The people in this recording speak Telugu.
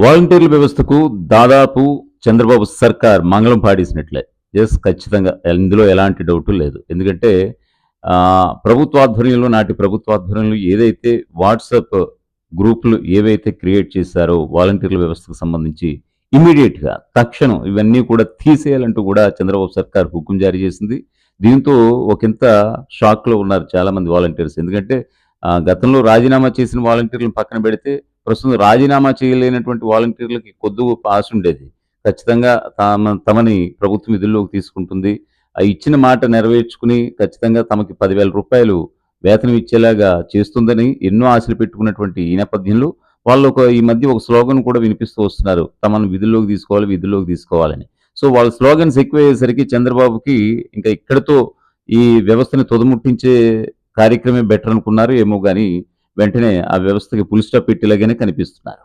వాలంటీర్ల వ్యవస్థకు దాదాపు చంద్రబాబు సర్కార్ మంగళం పాడేసినట్లే. యెస్. ఖచ్చితంగా. ఇందులో ఎలాంటి డౌటు లేదు. ఎందుకంటే ప్రభుత్వాధ్వర్యంలో నాటి ప్రభుత్వాధ్వర్యంలో ఏదైతే వాట్సాప్ గ్రూపులు ఏవైతే క్రియేట్ చేశారో వాలంటీర్ల వ్యవస్థకు సంబంధించి ఇమ్మీడియేట్‌గా తక్షణం ఇవన్నీ కూడా తీసేయాలంటూ కూడా చంద్రబాబు సర్కార్ హుకుం జారీ చేసింది. దీంతో ఒకంత షాక్‌లో ఉన్నారు చాలామంది వాలంటీర్స్. ఎందుకంటే గతంలో రాజీనామా చేసిన వాలంటీర్లను పక్కన పెడితే ప్రస్తుతం రాజీనామా చేయలేనటువంటి వాలంటీర్లకి కొద్దో గొప్ప ఆశుండేది. ఖచ్చితంగా తమని ప్రభుత్వం విధుల్లోకి తీసుకుంటుంది. ఆ ఇచ్చిన మాట నెరవేర్చుకుని ఖచ్చితంగా తమకి రూ. 10,000 వేతనం ఇచ్చేలాగా చేస్తుందని ఎన్నో ఆశలు పెట్టుకున్నటువంటి ఈ నేపథ్యంలో ఈ మధ్య ఒక స్లోగన్ కూడా వినిపిస్తూ వస్తున్నారు. తమను విధుల్లోకి తీసుకోవాలి, విధుల్లోకి తీసుకోవాలని. సో, వాళ్ళ స్లోగన్స్ ఎక్కువయ్యేసరికి చంద్రబాబుకి ఇంకా ఇక్కడితో ఈ వ్యవస్థని తుదముట్టించే కార్యక్రమే బెటర్ అనుకున్నారు ఏమో గాని వెంటనే ఆ వ్యవస్థకి ఫుల్ స్టాప్ పెట్టేలాగానే కనిపిస్తున్నారు.